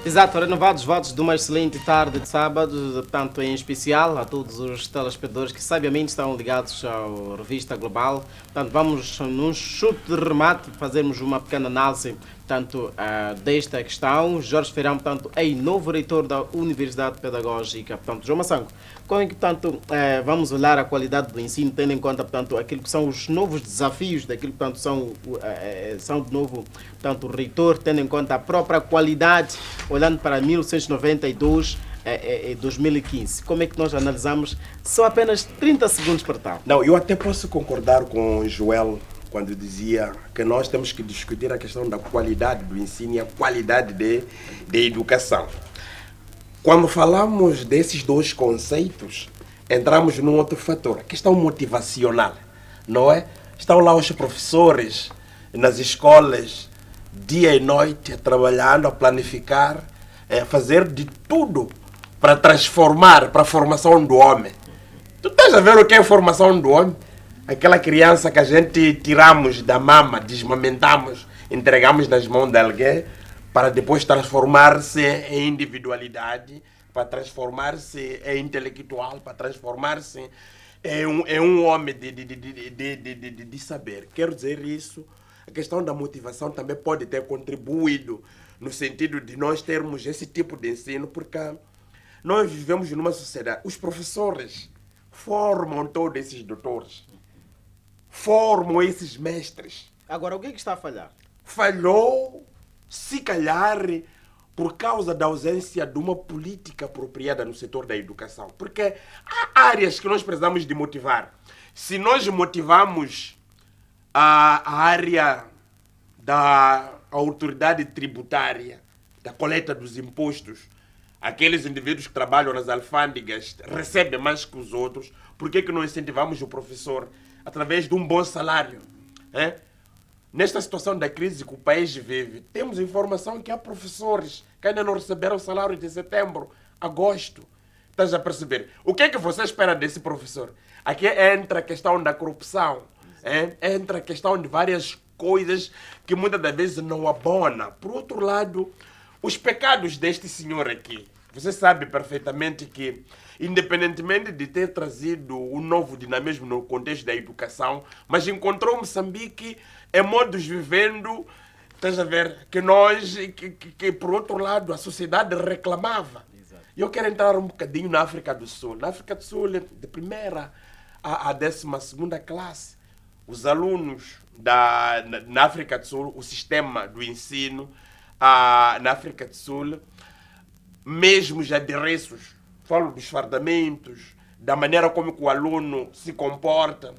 Exato, renovados votos de uma excelente tarde de sábado, portanto, em especial a todos os telespectadores que sabiamente estão ligados à Revista Global. Portanto, vamos num chute de remate fazermos uma pequena análise, portanto, desta questão. Jorge Feirão, portanto, é novo reitor da Universidade Pedagógica, portanto, João Massango. Como é que, portanto, vamos olhar a qualidade do ensino, tendo em conta, portanto, aquilo que são os novos desafios daquilo que, portanto, são de novo, portanto, o reitor, tendo em conta a própria qualidade, olhando para 1992 e 2015. Como é que nós analisamos? Só apenas 30 segundos para tal. Não, eu até posso concordar com o Joel quando dizia que nós temos que discutir a questão da qualidade do ensino e a qualidade de educação. Quando falamos desses dois conceitos, entramos num outro fator, a questão motivacional, não é? Estão lá os professores nas escolas, dia e noite, trabalhando, a planificar, a fazer de tudo para transformar, para a formação do homem. Tu estás a ver o que é a formação do homem? Aquela criança que a gente tiramos da mama, desmamentamos, entregamos nas mãos de alguém, para depois transformar-se em individualidade, para transformar-se em intelectual, para transformar-se em um homem de saber. Quero dizer isso, a questão da motivação também pode ter contribuído no sentido de nós termos esse tipo de ensino, porque nós vivemos numa sociedade. Os professores formam todos esses doutores, formam esses mestres. Agora, o que é que está a falhar? Falhou, se calhar, por causa da ausência de uma política apropriada no setor da educação. Porque há áreas que nós precisamos de motivar. Se nós motivamos a área da autoridade tributária, da coleta dos impostos, aqueles indivíduos que trabalham nas alfândegas recebem mais que os outros, por que não incentivamos o professor através de um bom salário? Nesta situação da crise que o país vive, temos informação que há professores que ainda não receberam o salário de setembro, agosto. Estás a perceber? O que é que você espera desse professor? Aqui entra a questão da corrupção, entra a questão de várias coisas que muitas das vezes não abona. Por outro lado, os pecados deste senhor aqui. Você sabe perfeitamente que, independentemente de ter trazido um novo dinamismo no contexto da educação, mas encontrou Moçambique em modos vivendo, estás a ver, que nós, que por outro lado, a sociedade reclamava. Exato. Eu quero entrar um bocadinho na África do Sul. Na África do Sul, de primeira a 12ª classe, os alunos na África do Sul, o sistema do ensino na África do Sul, mesmo os adereços, falo dos fardamentos, da maneira como o aluno se comporta,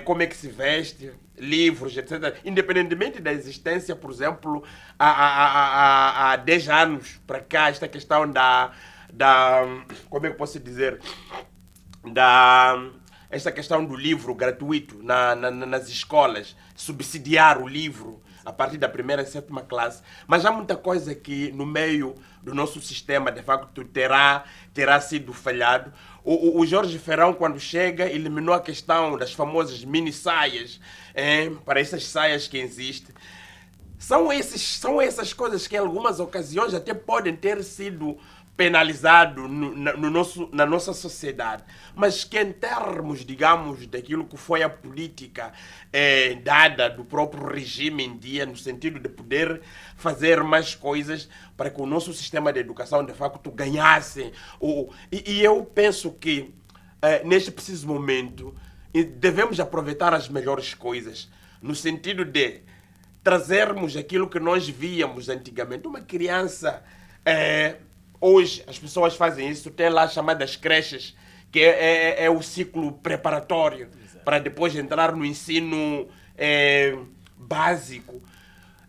como é que se veste, livros, etc. Independentemente da existência, por exemplo, há 10 anos para cá, esta questão como é que eu posso dizer, esta questão do livro gratuito nas escolas, subsidiar o livro a partir da primeira e 7ª classe. Mas há muita coisa que no meio do nosso sistema, de facto, terá sido falhado. O Jorge Feirão, quando chega, eliminou a questão das famosas mini-saias, para essas saias que existem. São essas coisas que em algumas ocasiões até podem ter sido penalizado na nossa sociedade, mas que em termos, digamos, daquilo que foi a política dada do próprio regime em dia, no sentido de poder fazer mais coisas para que o nosso sistema de educação, de facto, ganhasse. E eu penso que, neste preciso momento, devemos aproveitar as melhores coisas, no sentido de trazermos aquilo que nós víamos antigamente. Uma criança... Hoje as pessoas fazem isso, tem lá as chamadas creches, que é o ciclo preparatório. Exato. Para depois entrar no ensino básico.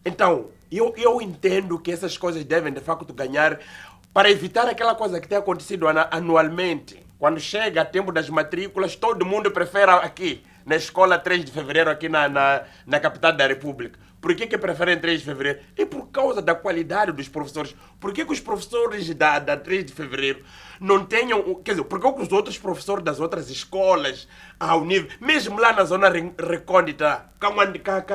Então, eu entendo que essas coisas devem de facto ganhar para evitar aquela coisa que tem acontecido anualmente. Quando chega tempo das matrículas, todo mundo prefere aqui, na escola 3 de fevereiro, aqui na capital da República. Por que preferem 3 de fevereiro? É por causa da qualidade dos professores. Por que os professores da 3 de fevereiro não tenham, quer dizer, porque os outros professores das outras escolas, ao nível, mesmo lá na zona recôndita,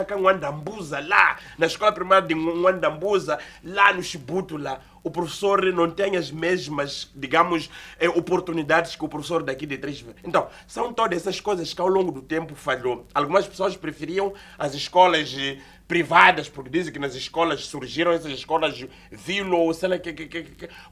Canguandambuza, lá, na escola primária de Canguandambuza, lá no Chibuto, lá, o professor não tem as mesmas, digamos, oportunidades que o professor daqui de Três. Então, são todas essas coisas que ao longo do tempo falhou. Algumas pessoas preferiam as escolas privadas, porque dizem que nas escolas surgiram essas escolas vilo, ou sei lá,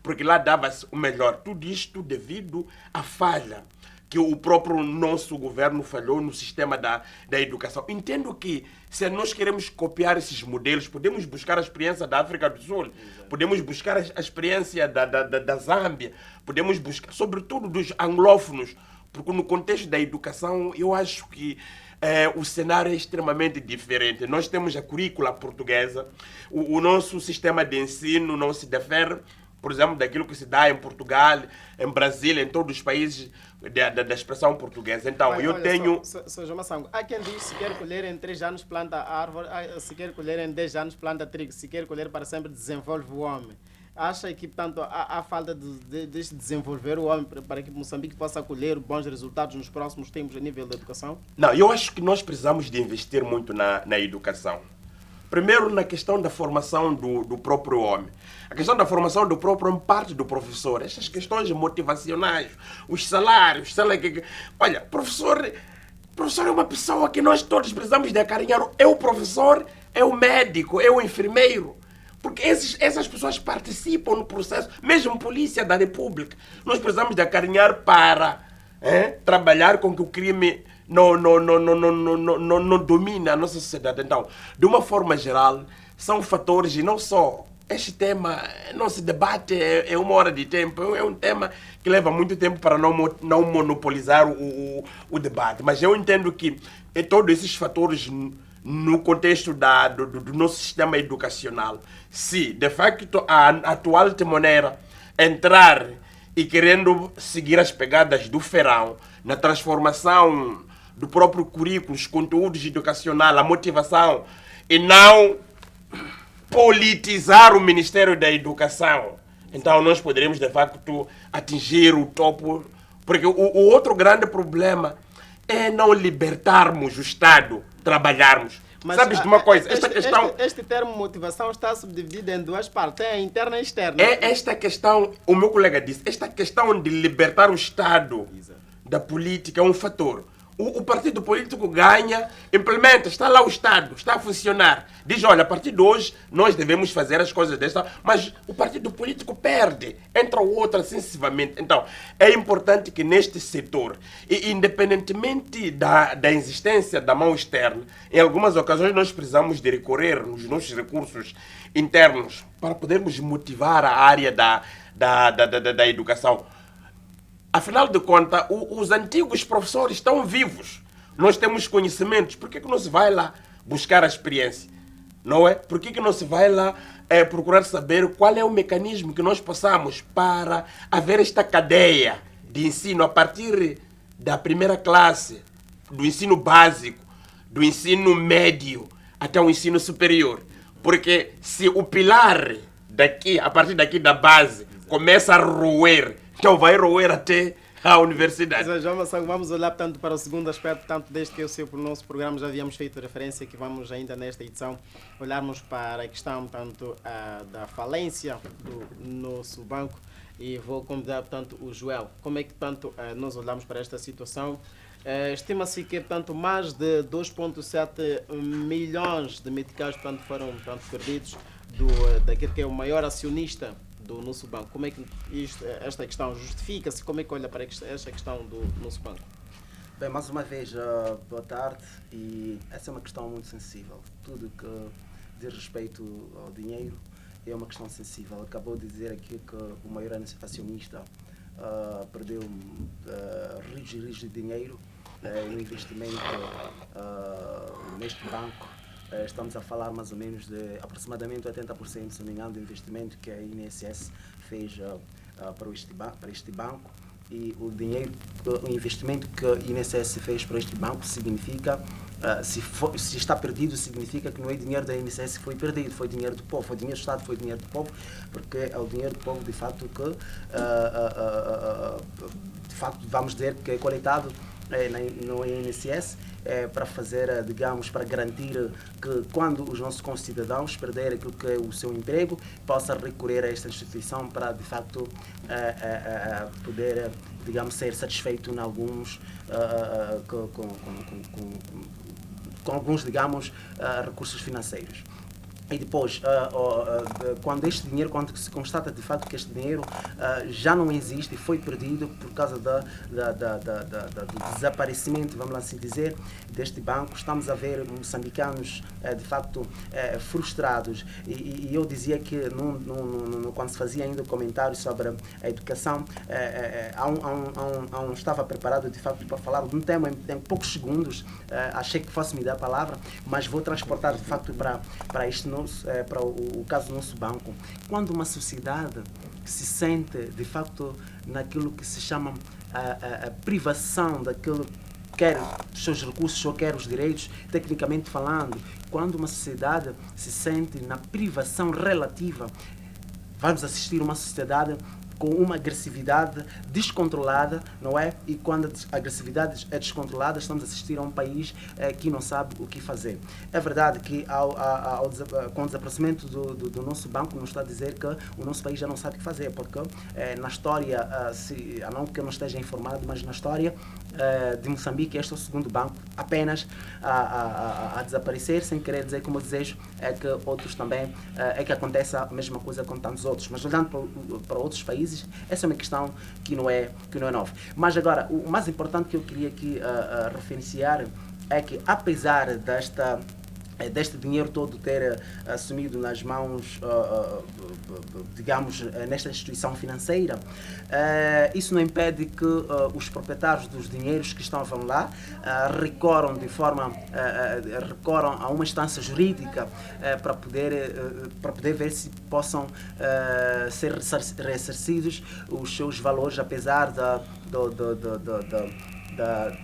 porque lá dava-se o melhor. Tudo isto devido à falha que o próprio nosso governo falhou no sistema da educação. Entendo que se nós queremos copiar esses modelos, podemos buscar a experiência da África do Sul, podemos buscar a experiência da Zâmbia, podemos buscar, sobretudo, dos anglófonos, porque no contexto da educação eu acho que o cenário é extremamente diferente. Nós temos a currícula portuguesa, o nosso sistema de ensino não se difere, por exemplo, daquilo que se dá em Portugal, em Brasília, em todos os países da expressão portuguesa. Então, eu tenho... Sr. João Massango, há quem diz que se quer colher em 3 anos planta árvore, se quer colher em 10 anos planta trigo, se quer colher para sempre desenvolve o homem. Acha que, portanto, há falta de desenvolver o homem para que Moçambique possa colher bons resultados nos próximos tempos a nível da educação? Não, eu acho que nós precisamos de investir muito na educação. Primeiro, na questão da formação do próprio homem. A questão da formação do próprio homem parte do professor. Essas questões motivacionais, os salários, sei lá, olha, professor é uma pessoa que nós todos precisamos de acarinhar. É o professor, é o médico, é o enfermeiro. Porque essas pessoas participam no processo, mesmo polícia da República. Nós precisamos de acarinhar para trabalhar com que o crime não domina a nossa sociedade. Então, de uma forma geral, são fatores, e não só. Este tema não se debate, é 1 hora de tempo, é um tema que leva muito tempo para não monopolizar o debate. Mas eu entendo que todos esses fatores, no contexto do nosso sistema educacional, se de facto a atual timoneira entrar e querendo seguir as pegadas do Ferrão na transformação do próprio currículo, os conteúdos educacionais, a motivação, e não politizar o Ministério da Educação, então nós poderemos de facto atingir o topo, porque o outro grande problema é não libertarmos o Estado, trabalharmos. Mas sabes de uma coisa? Este termo motivação está subdividido em 2 partes, é a interna e a externa. Esta questão, o meu colega disse, esta questão de libertar o Estado da política é um fator. O partido político ganha, implementa, está lá o Estado, está a funcionar. Diz, olha, a partir de hoje nós devemos fazer as coisas desta, mas o partido político perde, entra o outro sucessivamente. Então, é importante que neste setor, e independentemente da existência da mão externa, em algumas ocasiões nós precisamos de recorrer nos nossos recursos internos para podermos motivar a área da educação. Afinal de contas, os antigos professores estão vivos. Nós temos conhecimentos. Por que não se vai lá buscar a experiência? Não é? Por que não se vai lá procurar saber qual é o mecanismo que nós possamos para haver esta cadeia de ensino a partir da primeira classe, do ensino básico, do ensino médio até o ensino superior? Porque se o pilar daqui, a partir daqui da base, começa a roer, então vai roer até a universidade. João Massango, vamos olhar tanto para o segundo aspecto, tanto desde que o nosso programa já havíamos feito referência, que vamos ainda nesta edição olharmos para a questão tanto da falência do nosso banco, e vou convidar portanto o Joel. Como é que tanto nós olhamos para esta situação? Estima-se que portanto mais de 2,7 milhões de meticais portanto foram perdidos daquele que é o maior acionista do nosso banco. Como é que esta questão justifica-se? Como é que olha para esta questão do nosso banco? Bem, mais uma vez, boa tarde, e essa é uma questão muito sensível. Tudo que diz respeito ao dinheiro é uma questão sensível. Acabou de dizer aqui que o maior acionista perdeu rios de dinheiro no investimento neste banco. Estamos a falar mais ou menos de aproximadamente 80%, se não me engano, do investimento que a INSS fez para este banco. E o investimento que a INSS fez para este banco significa se está perdido, significa que não é dinheiro da INSS que foi perdido, foi dinheiro do povo, foi dinheiro do Estado, foi dinheiro do povo, porque é o dinheiro do povo, de facto, que de facto, vamos dizer que é coletado no INSS, para fazer, digamos, para garantir que quando os nossos concidadãos perderem aquilo que é o seu emprego, possa recorrer a esta instituição para, de facto, poder, digamos, ser satisfeito em alguns, com alguns, digamos, recursos financeiros. E depois, quando este dinheiro, quando se constata de fato que este dinheiro já não existe e foi perdido por causa do desaparecimento, vamos assim dizer, deste banco, estamos a ver moçambicanos de facto frustrados. E eu dizia que quando se fazia ainda o comentário sobre a educação, estava preparado de facto para falar de um tema em poucos segundos, achei que fosse me dar a palavra, mas vou transportar de facto para este para o caso do nosso banco. Quando uma sociedade se sente, de facto, naquilo que se chama a privação daquilo que quer os seus recursos ou quer os direitos, tecnicamente falando, quando uma sociedade se sente na privação relativa, vamos assistir a uma sociedade com uma agressividade descontrolada, não é? E quando a agressividade é descontrolada, estamos a assistir a um país que não sabe o que fazer. É verdade que com o desaparecimento do nosso banco, nos está a dizer que o nosso país já não sabe o que fazer, porque na história, a não que eu não esteja informado, mas na história de Moçambique, este é o segundo banco apenas a desaparecer, sem querer dizer que o meu desejo é que outros também, é que aconteça a mesma coisa com tantos outros. Mas olhando para outros países, essa é uma questão que não é nova. Mas agora, o mais importante que eu queria aqui referenciar é que, apesar deste dinheiro todo ter assumido nas mãos, digamos, nesta instituição financeira, isso não impede que os proprietários dos dinheiros que estavam lá recorram a uma instância jurídica para poder ver se possam ser ressarcidos os seus valores, apesar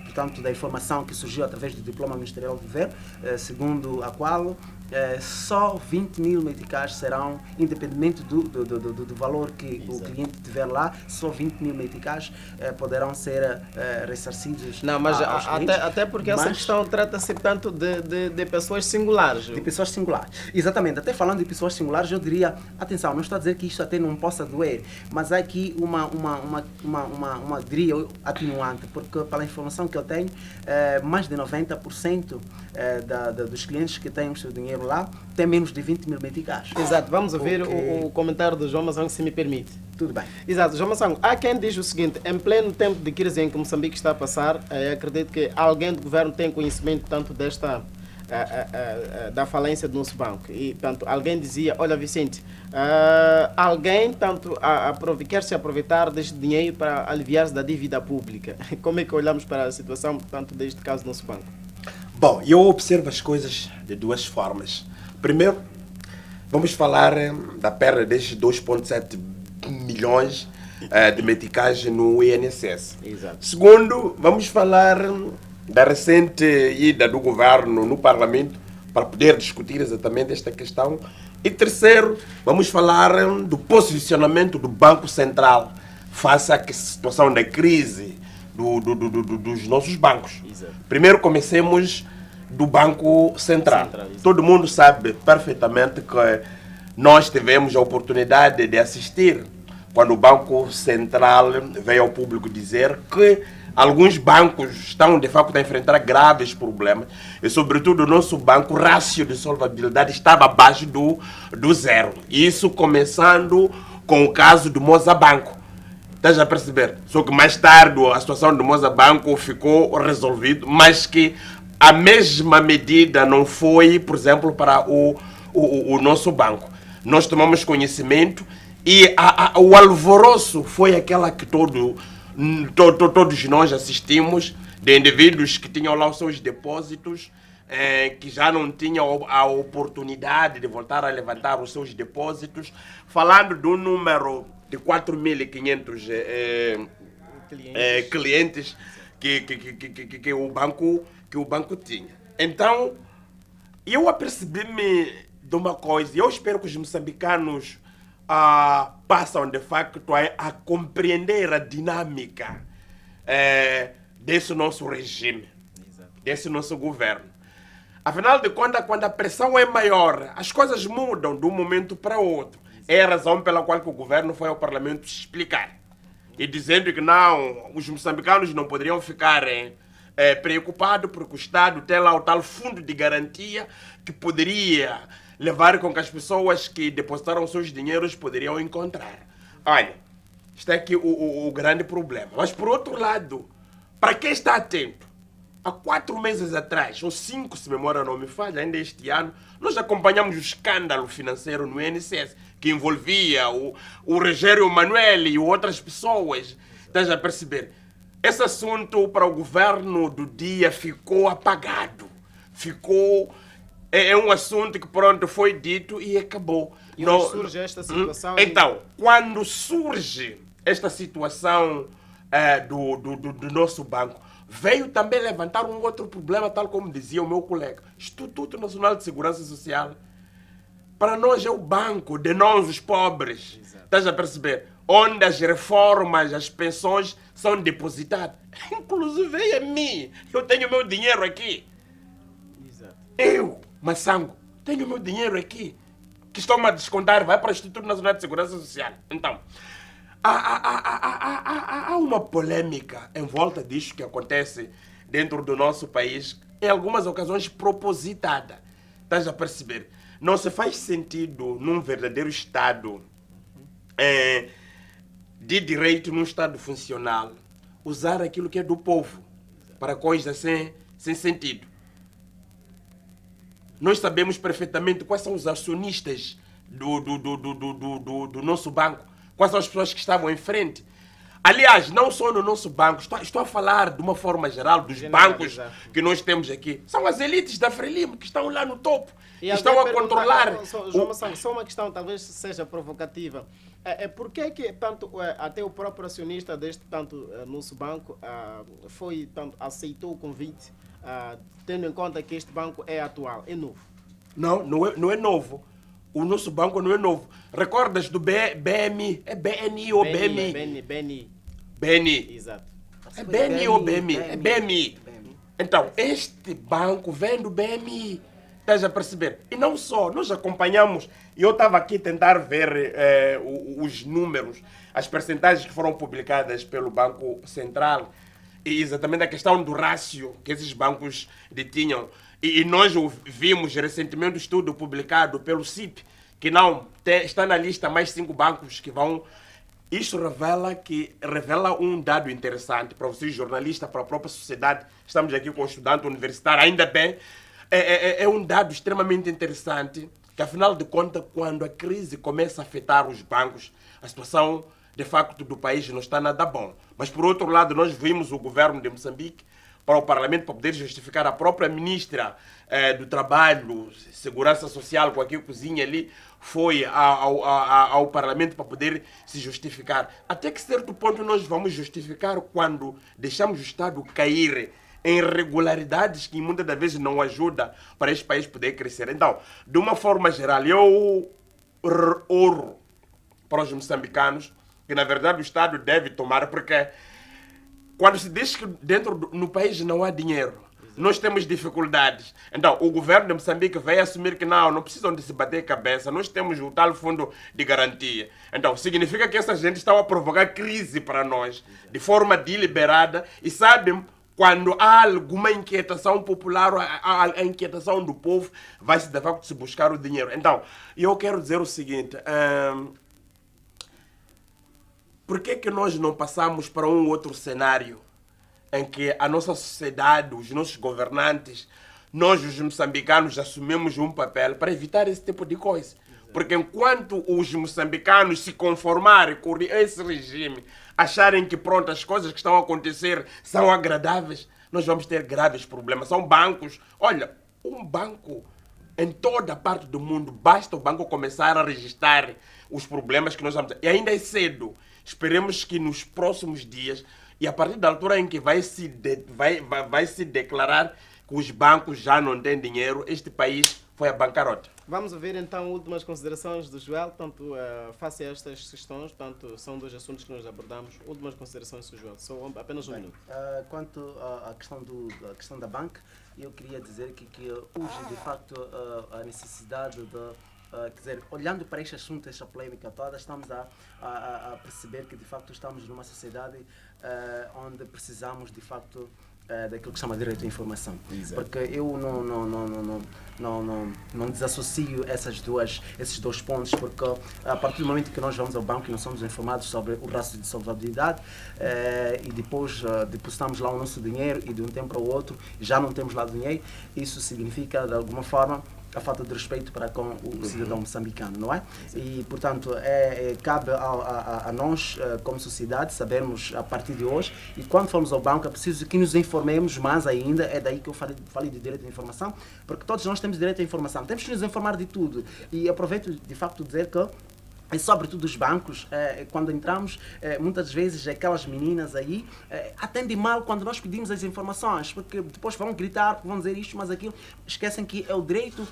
portanto, da informação que surgiu através do diploma ministerial do governo, segundo a qual só 20 mil meticais serão, independentemente do valor que o cliente tiver lá, só 20 mil meticais poderão ser ressarcidos. Não, mas até porque essa questão trata-se, portanto, de pessoas singulares. De pessoas singulares. Exatamente. Até falando de pessoas singulares, eu diria, atenção, não estou a dizer que isto até não possa doer, mas há aqui uma diria, atenuante, porque pela informação que eu tenho, mais de 90% dos clientes que têm o seu dinheiro lá tem menos de 20 mil meticais. Exato, vamos ouvir o comentário do João Massang, se me permite. Tudo bem. Exato, João Massang, há quem diz o seguinte: em pleno tempo de crise em que Moçambique está a passar, acredito que alguém do governo tem conhecimento tanto da falência do nosso banco. E, portanto, alguém dizia: olha, Vicente, alguém tanto quer se aproveitar deste dinheiro para aliviar-se da dívida pública. Como é que olhamos para a situação, portanto, deste caso do nosso banco? Bom, eu observo as coisas de duas formas. Primeiro, vamos falar da perda destes 2,7 milhões de meticais no INSS. Exato. Segundo, vamos falar da recente ida do governo no Parlamento para poder discutir exatamente esta questão. E terceiro, vamos falar do posicionamento do Banco Central face à situação da crise dos nossos bancos. Exato. Primeiro comecemos do Banco Central. Todo mundo sabe perfeitamente que nós tivemos a oportunidade de assistir quando o Banco Central veio ao público dizer que alguns bancos estão de facto a enfrentar graves problemas e sobretudo o nosso banco, o rácio de solvabilidade estava abaixo do zero. Isso começando com o caso do Mozabanco. Estás a perceber? Só que mais tarde a situação do Mozabanco ficou resolvida, mas que a mesma medida não foi, por exemplo, para o nosso banco. Nós tomamos conhecimento e o alvoroço foi aquela que todos nós assistimos, de indivíduos que tinham lá os seus depósitos, que já não tinham a oportunidade de voltar a levantar os seus depósitos, falando de um número de 4.500 clientes que o banco tinha. Então, eu apercebi-me de uma coisa, e eu espero que os moçambicanos passam de facto a compreender a dinâmica desse nosso regime, desse nosso governo. Afinal de contas, quando a pressão é maior, as coisas mudam de um momento para outro. É a razão pela qual que o governo foi ao Parlamento explicar. E dizendo que não, os moçambicanos não poderiam ficar preocupados porque o Estado tem lá o tal fundo de garantia que poderia levar com que as pessoas que depositaram seus dinheiros poderiam encontrar. Olha, isto é aqui o grande problema. Mas por outro lado, para quem está atento, há 4 meses atrás, ou 5, se a memória não me falha, ainda este ano, nós acompanhamos o escândalo financeiro no INSS, que envolvia o Rogério Manuel e outras pessoas. Estás a perceber? Esse assunto para o governo do dia ficou apagado. Ficou... É um assunto que pronto foi dito e acabou. E onde surge esta situação? Então, quando surge esta situação do nosso banco, veio também levantar um outro problema, tal como dizia o meu colega. Instituto Nacional de Segurança Social, para nós é o banco de nós, os pobres. Estás a perceber? Onde as reformas, as pensões são depositadas. Inclusive a mim. Eu tenho meu dinheiro aqui. Exato. Eu, Massango, tenho meu dinheiro aqui. Que estão-me a descontar, vai para o Instituto Nacional de Segurança Social. Então, há uma polêmica em volta disto que acontece dentro do nosso país, em algumas ocasiões propositada. Estás a perceber? Não se faz sentido num verdadeiro Estado de direito, num Estado funcional, usar aquilo que é do povo para coisas sem sentido. Nós sabemos perfeitamente quais são os acionistas do nosso banco, quais são as pessoas que estavam em frente. Aliás, não só no nosso banco, estou a falar de uma forma geral dos bancos que nós temos aqui. São as elites da Frelimo que estão lá no topo, que estão a controlar. João Massango, só uma questão, talvez seja provocativa. Por que tanto, até o próprio acionista deste nosso banco aceitou o convite, tendo em conta que este banco é atual, é novo? Não é novo. O nosso banco não é novo. Recordas do BMI? É BNI ou BMI? BNI. Exato. É BNI ou BMI? É BMI. Então, este banco vem do BMI. Estás a perceber? E não só, nós acompanhamos, e eu estava aqui a tentar ver os números, as percentagens que foram publicadas pelo Banco Central, e exatamente a questão do rácio que esses bancos detinham. E nós vimos recentemente um estudo publicado pelo CIP, que não está na lista mais 5 bancos que vão... Isso revela um dado interessante para vocês, jornalistas, para a própria sociedade. Estamos aqui com um estudante universitário, ainda bem. É um dado extremamente interessante, que afinal de contas, quando a crise começa a afetar os bancos, a situação, de facto, do país não está nada bom. Mas, por outro lado, nós vimos o governo de Moçambique para o Parlamento, para poder justificar a própria ministra do Trabalho, Segurança Social, com aqui cozinha ali, foi ao Parlamento para poder se justificar. Até que certo ponto nós vamos justificar quando deixamos o Estado cair em irregularidades que muitas das vezes não ajuda para este país poder crescer. Então, de uma forma geral, eu oro para os moçambicanos que na verdade o Estado deve tomar, porque quando se diz que no país não há dinheiro, nós temos dificuldades. Então, o governo de Moçambique vai assumir que não precisam de se bater cabeça, nós temos o tal fundo de garantia. Então, significa que essa gente está a provocar crise para nós, de forma deliberada, e sabem, quando há alguma inquietação popular, a inquietação do povo, vai-se de facto se buscar o dinheiro. Então, eu quero dizer o seguinte... Por que nós não passamos para um outro cenário em que a nossa sociedade, os nossos governantes, nós os moçambicanos assumimos um papel para evitar esse tipo de coisa? Porque enquanto os moçambicanos se conformarem com esse regime, acharem que pronto, as coisas que estão a acontecer são agradáveis, nós vamos ter graves problemas. São bancos, olha, um banco em toda a parte do mundo, basta o banco começar a registrar os problemas que nós vamos ter. E ainda é cedo. Esperemos que nos próximos dias, e a partir da altura em que vai se declarar que os bancos já não têm dinheiro, este país foi à bancarrota. Vamos ouvir então últimas considerações do Joel, tanto face a estas questões, tanto são dois assuntos que nós abordamos. Últimas considerações do Joel, só apenas um minuto. Quanto à questão da banca, eu queria dizer que hoje, de facto, a necessidade de quer dizer, olhando para este assunto, esta polêmica toda, estamos a perceber que de facto estamos numa sociedade onde precisamos de facto daquilo que se chama direito à informação. Exato. Porque eu não desassocio esses dois pontos, porque a partir do momento que nós vamos ao banco e não somos informados sobre o rastro de solvabilidade e depois depositamos lá o nosso dinheiro e de um tempo para o outro já não temos lá o dinheiro, isso significa de alguma forma a falta de respeito para com o cidadão moçambicano, não é? E, portanto, cabe a nós, como sociedade, sabermos a partir de hoje, e quando formos ao banco é preciso que nos informemos mais ainda, é daí que eu falei de direito à informação, porque todos nós temos direito à informação, temos que nos informar de tudo. E aproveito, de facto, dizer que e sobretudo os bancos, quando entramos, muitas vezes aquelas meninas aí atendem mal quando nós pedimos as informações, porque depois vão gritar, vão dizer isto, mas aquilo, esquecem que é o direito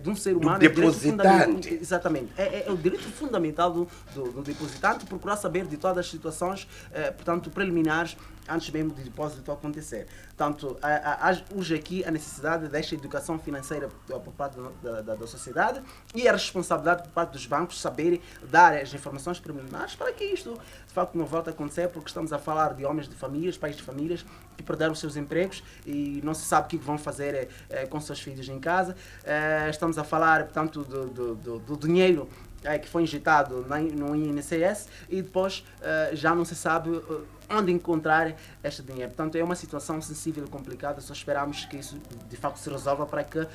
de um ser humano. Do depositante. Exatamente. É o direito fundamental do depositante procurar saber de todas as situações, portanto, preliminares, antes mesmo do depósito acontecer. Portanto, hoje aqui a necessidade desta educação financeira por parte da sociedade e a responsabilidade por parte dos bancos saberem dar as informações preliminares para que isto de facto não volte a acontecer, porque estamos a falar de homens de famílias, pais de famílias que perderam os seus empregos e não se sabe o que vão fazer com seus filhos em casa. Estamos a falar, portanto, do dinheiro que foi injetado no INSS e depois já não se sabe onde encontrar este dinheiro. Portanto, é uma situação sensível e complicada, só esperamos que isso de facto se resolva para que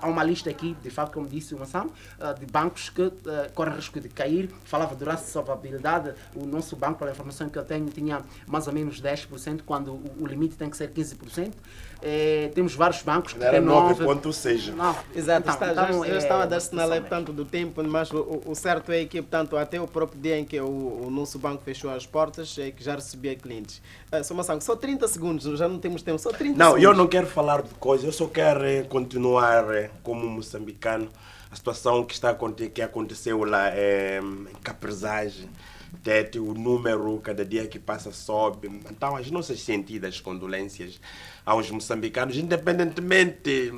há uma lista aqui, de facto, como disse o Massam, de bancos que correm risco de cair. Falava do rastro de solvabilidade, o nosso banco, pela informação que eu tenho, tinha mais ou menos 10%, quando o limite tem que ser 15%. Temos vários bancos que Era têm 9,6%. Exato, então, já estava a dar sinal aí, mesmo. portanto, do tempo, mas o certo é que, portanto, até o próprio dia em que o nosso banco fechou as portas, é que já recebia clientes. Só 30 segundos, já não temos tempo, só 30 Não, segundos. eu não quero falar de coisas, eu só quero continuar como moçambicano. A situação que aconteceu lá em Capresagem, Tete, o número cada dia que passa sobe. Então, as nossas sentidas condolências aos moçambicanos, independentemente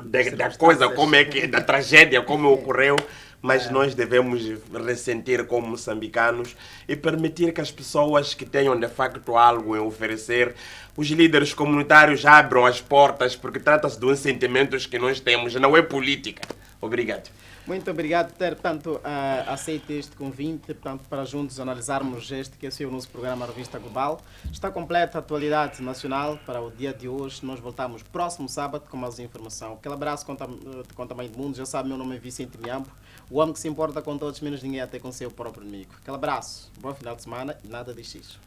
da coisa, como é que, da tragédia, como ocorreu, mas nós devemos ressentir como moçambicanos e permitir que as pessoas que tenham de facto algo a oferecer, os líderes comunitários abram as portas, porque trata-se de uns sentimentos que nós temos, não é política. Obrigado. Muito obrigado por ter, portanto, aceito este convite, portanto, para juntos analisarmos este que é o nosso programa Revista Global. Está completa a atualidade nacional para o dia de hoje. Nós voltamos próximo sábado com mais informação. Aquele abraço com tamanho do mundo. Já sabe, meu nome é Vicente Miambo, o homem que se importa com todos, menos ninguém, até com seu próprio inimigo. Aquele abraço, bom final de semana e nada de xixi.